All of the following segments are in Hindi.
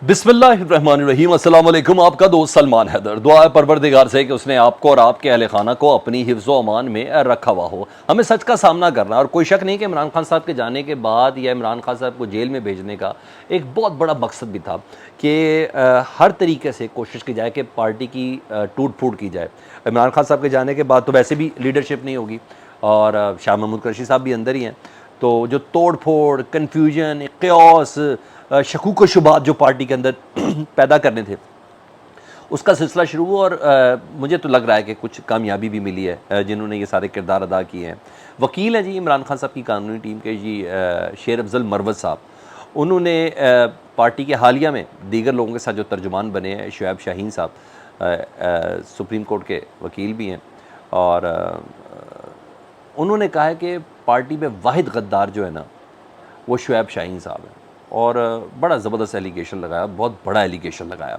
बिस्मिल्लाहिर्रहमानिर्रहीम। अस्सलाम वालेकुम। आपका दोस्त सलमान हैदर। दुआ है परवरदिगार से कि उसने आपको और आपके अहले खाना को अपनी हिफ्ज़ अमान में रखा हुआ हो। हमें सच का सामना करना, और कोई शक नहीं कि इमरान खान साहब के जाने के बाद या इमरान खान साहब को जेल में भेजने का एक बहुत बड़ा मकसद भी था कि हर तरीके से कोशिश की जाए कि पार्टी की टूट फूट की जाए। इमरान खान साहब के जाने के बाद तो वैसे भी लीडरशिप नहीं होगी, और शाह महमूद कुरैशी साहब भी अंदर ही हैं। तो जो तोड़ फोड़, कन्फ्यूजन, क्यास, शकूक व शुबात जो पार्टी के अंदर पैदा करने थे, उसका सिलसिला शुरू हुआ। और मुझे तो लग रहा है कि कुछ कामयाबी भी मिली है जिन्होंने ये सारे किरदार अदा किए हैं। वकील हैं जी इमरान खान साहब की कानूनी टीम के जी शेर अफजल मरवत साहब। उन्होंने पार्टी के हालिया में दीगर लोगों के साथ जो तर्जुमान बने हैं, शुएब शाहीन साहब सुप्रीम कोर्ट के वकील भी हैं, और उन्होंने कहा है कि पार्टी में वाहिद गद्दार जो है ना वो शुएब शाहीन साहब हैं, और बड़ा ज़बरदस्त एलिगेशन लगाया, बहुत बड़ा एलिगेशन लगाया।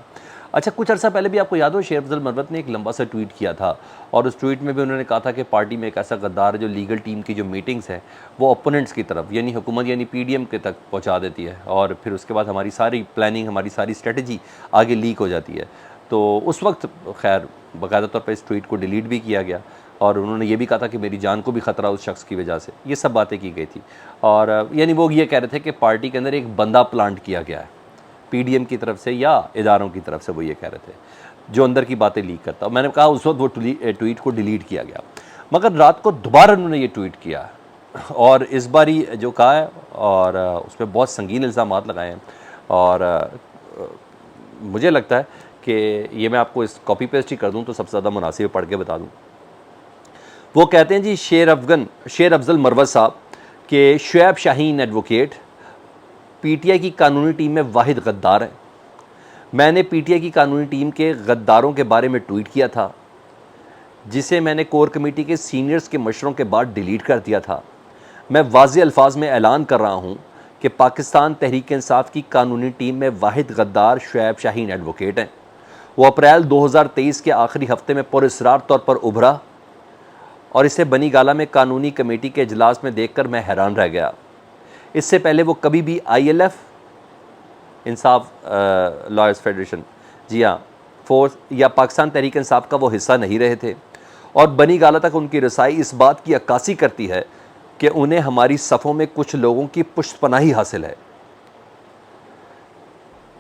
अच्छा, कुछ अर्सा पहले भी आपको याद हो शेर अफजल मरवत ने एक लंबा सा ट्वीट किया था, और उस ट्वीट में भी उन्होंने कहा था कि पार्टी में एक ऐसा गद्दार है जो लीगल टीम की जो मीटिंग्स है वो ओपोनेंट्स की तरफ यानी हुकूमत यानी पीडीएम के तक पहुंचा देती है, और फिर उसके बाद हमारी सारी प्लानिंग, हमारी सारी स्ट्रेटजी आगे लीक हो जाती है। तो उस वक्त खैर बाकायदा तौर पर इस ट्वीट को डिलीट भी किया गया, और उन्होंने ये भी कहा था कि मेरी जान को भी ख़तरा उस शख्स की वजह से, ये सब बातें की गई थी। और यानी वो ये कह रहे थे कि पार्टी के अंदर एक बंदा प्लांट किया गया है पीडीएम की तरफ से या इदारों की तरफ से, वो ये कह रहे थे, जो अंदर की बातें लीक करता। मैंने कहा उस वक्त वो ट्वीट को डिलीट किया गया, मगर रात को दोबारा उन्होंने ये ट्वीट किया, और इस बारी जो कहा है, और उस पर बहुत संगीन इल्ज़ामात लगाए हैं। और मुझे लगता है कि ये मैं आपको इस कॉपी पेस्ट ही कर दूँ तो सबसे ज़्यादा मुनासिब पढ़ के बता दूँ। वो कहते हैं जी शेर अफजल मरवत साहब के शुएब शाहीन एडवोकेट पीटीआई की कानूनी टीम में वाहिद गद्दार हैं। मैंने पीटीआई की कानूनी टीम के गद्दारों के बारे में ट्वीट किया था, जिसे मैंने कोर कमेटी के सीनियर्स के मशवरों के बाद डिलीट कर दिया था। मैं वाज़ेह अल्फाज में ऐलान कर रहा हूँ कि पाकिस्तान तहरीक इंसाफ की कानूनी टीम में वाहिद गद्दार शुएब शाहीन एडवोकेट हैं। वो अप्रैल 2023 के आखिरी हफ्ते में पुरअसरार तौर पर उभरा, और इसे बनी गाला में कानूनी कमेटी के इजलास में देखकर मैं हैरान रह गया। इससे पहले वो कभी भी ILF इंसाफ लॉयर्स फेडरेशन, जी हाँ, फोर्स या पाकिस्तान तहरीक इंसाफ का वो हिस्सा नहीं रहे थे, और बनी गाला तक उनकी रसाई इस बात की अक्कासी करती है कि उन्हें हमारी सफ़ों में कुछ लोगों की पुष्टपनाही हासिल है।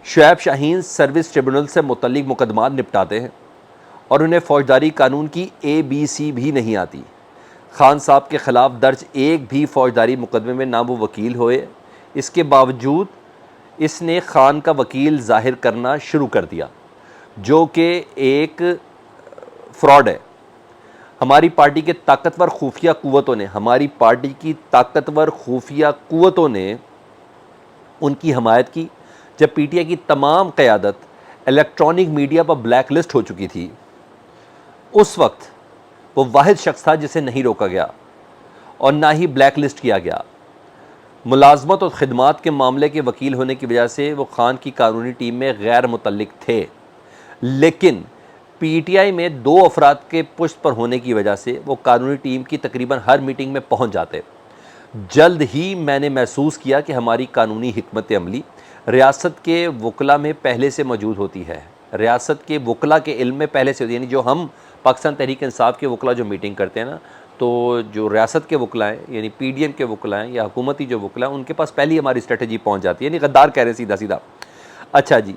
शुएब शाहीन सर्विस ट्रिब्यूनल से मुतल्लिक मुकदमात निपटाते हैं, और उन्हें फ़ौजदारी कानून की ABC भी नहीं आती। खान साहब के ख़िलाफ़ दर्ज एक भी फ़ौजदारी मुकदमे में ना वो वकील होए, इसके बावजूद इसने खान का वकील ज़ाहिर करना शुरू कर दिया, जो कि एक फ्रॉड है। हमारी पार्टी के ताकतवर खुफिया क़ुव्वतों ने उनकी हमायत की। जब PTI की तमाम क़यादत इलेक्ट्रॉनिक मीडिया पर ब्लैक लिस्ट हो चुकी थी, उस वक्त वो वाहिद शख्स था जिसे नहीं रोका गया और ना ही ब्लैक लिस्ट किया गया। मुलाजमत और ख़िदमात के मामले के वकील होने की वजह से वो खान की कानूनी टीम में गैर मुतल्लिक थे, लेकिन PTI में 2 अफराद के पुष्ट पर होने की वजह से वो कानूनी टीम की तकरीबन हर मीटिंग में पहुंच जाते। जल्द ही मैंने महसूस किया कि हमारी कानूनी हिकमत अमली रियासत के वकला में पहले से मौजूद होती है। रियासत के वकला के इल्म में पहले से होती है, यानी जो हम पाकिस्तान तहरीक इंसाफ के वकला जो मीटिंग करते हैं ना, तो जो रियासत के वकला हैं यानी PDM के वकला हैं या हुकूमती जो वकला हैं, उनके पास पहले ही हमारी स्ट्रेटजी पहुंच जाती है। यानी गद्दार कह रहे हैं सीधा सीधा। अच्छा जी,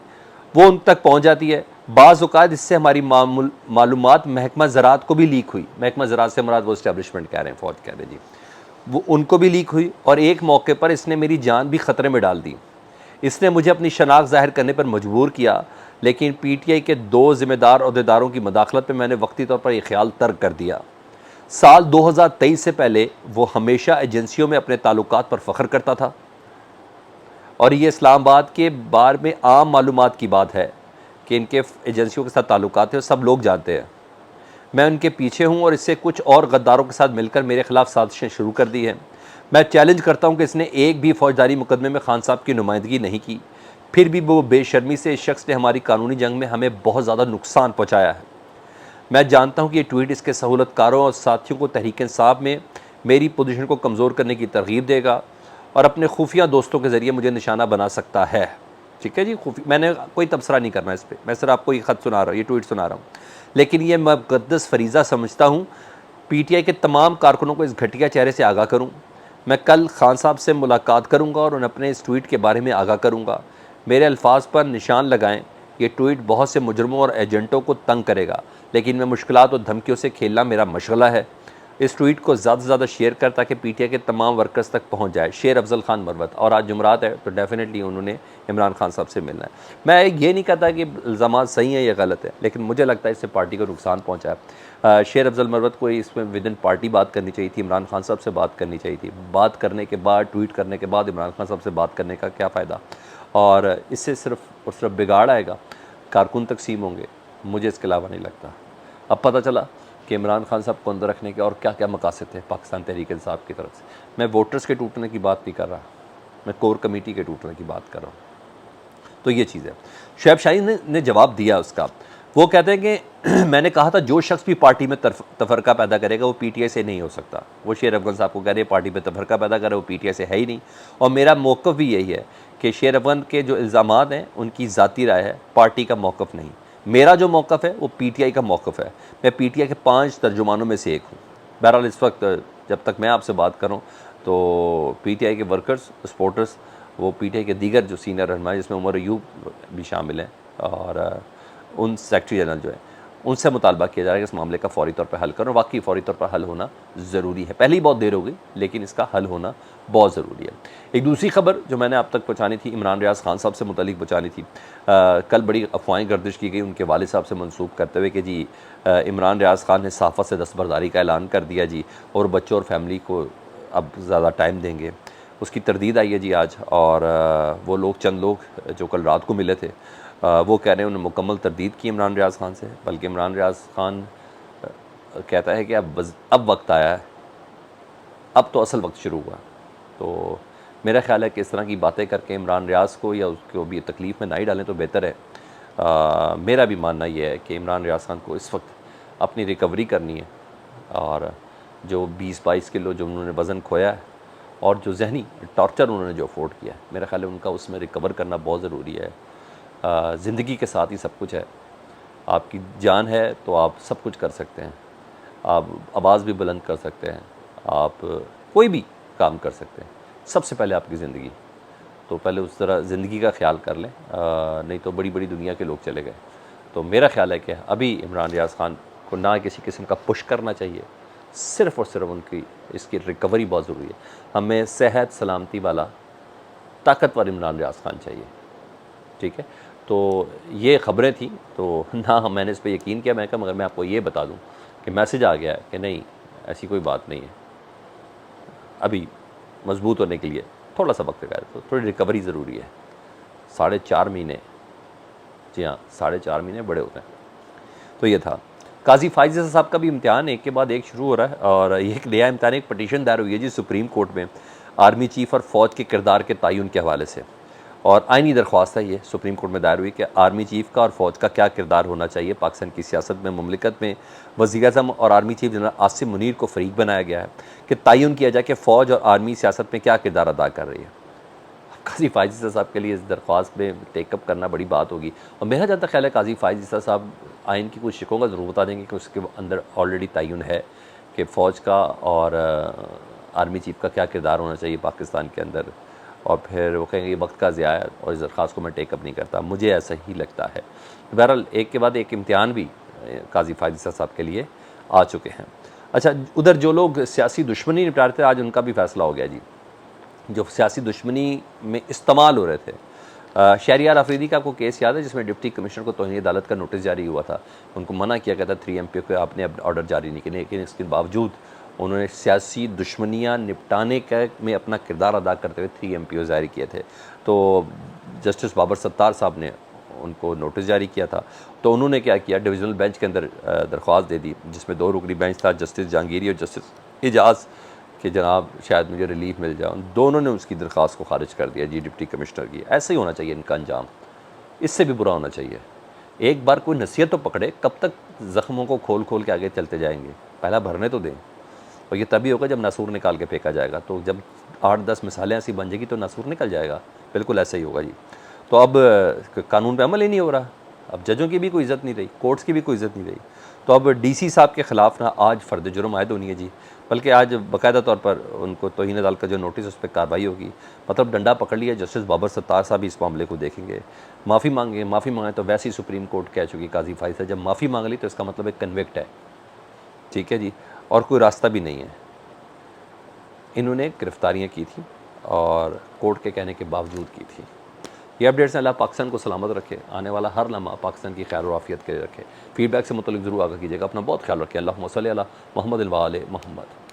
वो उन तक पहुंच जाती है। बाज़ औक़ात इससे हमारी मालूमात महकमा ज़राअत को भी लीक हुई। महकमा ज़राअत से मुराद वो इस्टेब्लिशमेंट कह रहे हैं, फ़ौज कह रहे हैं जी, वो उनको भी लीक हुई, और एक मौके पर इसने मेरी जान भी ख़तरे में डाल दी। इसने मुझे अपनी शनाख्त ज़ाहिर करने पर मजबूर किया, लेकिन PTI के 2 ज़िम्मेदार अहदेदारों की मदाखलत पर मैंने वक्ती तौर पर यह ख्याल तर्क कर दिया। साल 2023 से पहले वो हमेशा एजेंसियों में अपने ताल्लुकात पर फ़ख्र करता था, और ये इस्लामाबाद के बारे में आम मालूमात की बात है कि इनके एजेंसियों के साथ ताल्लुकात हैं, सब लोग जानते हैं। मैं उनके पीछे हूँ, और इससे कुछ और गद्दारों के साथ मिलकर मेरे ख़िलाफ़ साजिशें शुरू कर दी हैं। मैं चैलेंज करता हूँ कि इसने एक भी फ़ौजदारी मुकदमे में खान साहब की नुमाइंदगी नहीं की, फिर भी वो बेशर्मी से इस शख्स ने हमारी कानूनी जंग में हमें बहुत ज़्यादा नुकसान पहुँचाया है। मैं जानता हूँ कि ये ट्वीट इसके सहूलतकारों और साथियों को तहरीक इंसाफ में मेरी पोजीशन को कमज़ोर करने की तरगीब देगा, और अपने खुफिया दोस्तों के ज़रिए मुझे निशाना बना सकता है। ठीक है जी, मैंने कोई तबसरा नहीं करना इस पर, मैं सिर्फ आपको ये ख़त सुना रहा हूँ, ये ट्वीट सुना रहा हूँ। लेकिन ये मैं मुक़द्दस फरीज़ा समझता हूँ, पीटीआई के तमाम कारकुनों को इस घटिया चेहरे से आगाह करूँ। मैं कल खान साहब से मुलाकात करूँगा और उन्हें अपने इस ट्वीट के बारे में आगाह करूँगा। मेरे अल्फाज पर निशान लगाएं, ये ट्वीट बहुत से मुजरमों और एजेंटों को तंग करेगा, लेकिन मैं मुश्किलात और धमकियों से खेलना मेरा मशगला है। इस ट्वीट को ज़्यादा से ज़्यादा शेयर कर ताकि पीटीआई के तमाम वर्कर्स तक पहुंच जाए। शेर अफजल खान मरवत। और आज जुमरात है तो डेफिनेटली उन्होंने इमरान खान साहब से मिलना है। मैं ये नहीं कहता कि इल्ज़ामात सही है या गलत है, लेकिन मुझे लगता है इससे पार्टी को नुकसान पहुँचा है। शेर अफजल मरवत को इसमें विद इन पार्टी बात करनी चाहिए थी, इमरान खान साहब से बात करनी चाहिए थी। बात करने के बाद, ट्वीट करने के बाद इमरान खान साहब से बात करने का क्या फ़ायदा? और इससे सिर्फ और सिर्फ बिगाड़ आएगा, कारकुन तकसीम होंगे। मुझे इसके अलावा नहीं लगता। अब पता चला कि इमरान खान साहब को अंदर रखने के और क्या क्या मकासद थे पाकिस्तान तहरीक इंसाफ की तरफ से। मैं वोटर्स के टूटने की बात नहीं कर रहा, मैं कोर कमेटी के टूटने की बात कर रहा हूँ। तो ये चीज़ है। शुएब शाहीन ने जवाब दिया उसका। वो कहते हैं कि मैंने कहा था जो शख्स भी पार्टी में तफरका पैदा करेगा वो पीटीआई से नहीं हो सकता। वो शेर अफगान साहब को कह रहे हैं पार्टी में तफरका पैदा करे, वो पीटीआई से है ही नहीं। और मेरा मौक़िफ़ भी यही है कि शेर अफगान के जो इल्ज़ामात हैं उनकी ज़ाती राय है, पार्टी का मौक़िफ़ नहीं। मेरा जो मौक़िफ़ है वो पीटीआई का मौक़िफ़ है। मैं पीटीआई के 5 तर्जुमानों में से एक हूँ। बहरहाल इस वक्त जब तक मैं आपसे बात करूँ तो पीटीआई के वर्कर्स, सपोर्टर्स, वो पीटीआई के दीगर जो सीनियर रहनुमा जिसमें उमर अयूब भी शामिल हैं और उन सेक्रेटरी जनरल जो है उनसे मुतालबा किया जा रहा है कि इस मामले का फ़ौरी तौर पर हल करो। वाकई फ़ौरी तौर पर हल होना ज़रूरी है। पहले ही बहुत देर हो गई, लेकिन इसका हल होना बहुत ज़रूरी है। एक दूसरी खबर जो मैंने आप तक पहुँचानी थी, इमरान रियाज़ खान साहब से मुतल्लिक़ पहुँचानी थी। कल बड़ी अफवाहें गर्दिश की गई उनके वालिद साहब से मनसूब करते हुए कि जी इमरान रियाज़ खान ने सहाफ़ा से दस्तबरदारी का ऐलान कर दिया जी, और बच्चों और फैमिली को अब ज़्यादा टाइम देंगे। उसकी तरदीद आई है जी आज। और वो लोग, चंद लोग जो कल रात को मिले थे, वो कह रहे हैं उन्होंने मुकम्मल तरदीद की इमरान रियाज़ खान से। बल्कि इमरान रियाज़ खान कहता है कि अब वक्त आया है, अब तो असल वक्त शुरू हुआ। तो मेरा ख्याल है कि इस तरह की बातें करके इमरान रियाज़ को या उसको भी तकलीफ़ में ना ही डालें तो बेहतर है। मेरा भी मानना ये है कि इमरान रियाज़ खान को इस वक्त अपनी रिकवरी करनी है। और जो 20-22 किलो जो उन्होंने वज़न खोया है और जो जहनी टॉर्चर उन्होंने जो अफोर्ड किया है, मेरा ख्याल है उनका उसमें रिकवर करना बहुत ज़रूरी है। ज़िंदगी के साथ ही सब कुछ है। आपकी जान है तो आप सब कुछ कर सकते हैं। आप आवाज़ भी बुलंद कर सकते हैं, आप कोई भी काम कर सकते हैं। सबसे पहले आपकी ज़िंदगी, तो पहले उस तरह ज़िंदगी का ख्याल कर लें, नहीं तो बड़ी बड़ी दुनिया के लोग चले गए। तो मेरा ख्याल है कि अभी इमरान रियाज़ खान को ना किसी किस्म का पुश करना चाहिए, सिर्फ़ और सिर्फ उनकी इसकी रिकवरी बहुत ज़रूरी है। हमें सेहत सलामती वाला ताकतवर इमरान रियाज़ खान चाहिए। ठीक है, तो ये ख़बरें थी, तो ना मैंने इस पर यकीन किया। मैं कहा मगर मैं आपको ये बता दूं कि मैसेज आ गया है कि नहीं, ऐसी कोई बात नहीं है। अभी मजबूत होने के लिए थोड़ा सा वक्त लगा, तो थोड़ी रिकवरी ज़रूरी है। 4.5 महीने, जी हाँ 4.5 महीने बड़े होते हैं। तो ये था। काजी फाइज़ साहब का भी इम्तिहान एक के बाद एक शुरू हो रहा है। और ये एक नया इम्तिहान, एक पटिशन दायर हुई है जी सुप्रीम कोर्ट में, आर्मी चीफ़ और फ़ौज के किरदार के तयन के हवाले से। और आइनी दरख्वास्त है ये, सुप्रीम कोर्ट में दायर हुई कि आर्मी चीफ़ का और फ़ौज का क्या किरदार होना चाहिए पाकिस्तान की सियासत में। मुमलिकत में वज़ीर-ए-आज़म और army chief general Asim Munir को फ़रीक बनाया गया है कि तयन किया जाए कि फ़ौज और आर्मी सियासत में क्या किरदार अदा कर रही है। काजी फ़ायज़ साहब के लिए इस दरख्वास्त में टेकअप करना बड़ी बात होगी। और मेरा जहाँ तक ख्याल है काजी फ़ायज़ साहब आइन की कुछ शिकों का ज़रूर बता देंगे कि उसके अंदर ऑलरेडी तयन है कि फ़ौज का और आर्मी चीफ़ का क्या किरदार होना चाहिए पाकिस्तान के अंदर। और फिर वो कहेंगे ये वक्त का ज़िया है और इस दरख्वास्त को मैं टेकअप नहीं करता। मुझे ऐसा ही लगता है। बहरहाल एक के बाद एक इम्तिहान भी काजी फ़ायज़ साहब के लिए आ चुके हैं। अच्छा, उधर जो लोग सियासी दुश्मनी निपटा रहे थे, आज उनका भी फ़ैसला हो गया जी। जो सियासी दुश्मनी में इस्तेमाल हो रहे थे, शहरियार अफरीदी का आपको केस याद है जिसमें डिप्टी कमिश्नर को तौहीन अदालत का नोटिस जारी हुआ था। उनको मना किया गया था 3 MP को आपने अब ऑर्डर जारी नहीं किए, लेकिन इसके बावजूद उन्होंने सियासी दुश्मनियाँ निपटाने के में अपना किरदार अदा करते हुए 3 MP जारी किए थे। तो जस्टिस बाबर सत्तार साहब ने उनको नोटिस जारी किया था। तो उन्होंने क्या किया, डिविजनल बेंच के अंदर दरख्वास्त दे दी, जिसमें 2 रुकनी बेंच था, जस्टिस जहांगीरी और जस्टिस एजाज़, कि जनाब शायद मुझे रिलीफ मिल जाए। दोनों ने उसकी दरख्वास्त को खारिज कर दिया जी डिप्टी कमिश्नर की। ऐसे ही होना चाहिए इनका अंजाम, इससे भी बुरा होना चाहिए। एक बार कोई नसीहत तो पकड़े, कब तक ज़ख्मों को खोल खोल के आगे चलते जाएंगे, पहला भरने तो दें। और ये तभी होगा जब नासूर निकाल के फेंका जाएगा। तो जब 8-10 मिसालें ऐसी बन जाएगी तो नासूर निकल जाएगा, बिल्कुल ऐसा ही होगा जी। तो अब कानून पे अमल ही नहीं हो रहा। अब जजों की भी कोई इज़्ज़त नहीं रही, कोर्ट्स की भी कोई इज़्ज़त नहीं रही। तो अब डीसी साहब के ख़िलाफ़ ना आज फ़र्द जुर्म आयद होनी है जी, बल्कि आज बाकायदा तौर पर उनको तौहीन अदालत का जो नोटिस उस पर कार्रवाई होगी। मतलब डंडा पकड़ लिया, जस्टिस बाबर सत्तार साहब इस मामले को देखेंगे, माफ़ी मांगे, माफ़ी मांगे तो वैसे ही सुप्रीम कोर्ट कह चुकी काजी फाइज है, जब माफ़ी मांग ली तो इसका मतलब एक कन्विक्ट है, ठीक है जी, और कोई रास्ता भी नहीं है। इन्होंने गिरफ्तारियाँ की थी और कोर्ट के कहने के बावजूद की थी। ये अपडेट्स अल्लाह पाकिस्तान को सलामत रखे, आने वाला हर लम्हा पाकिस्तान की खैर और आफियत के रखे। फीडबैक से मुतल्लिक ज़रूर आगाह कीजिएगा। अपना बहुत ख्याल रखें। अल्लाहुम्मा सल्ली अला मुहम्मद व आले मुहम्मद।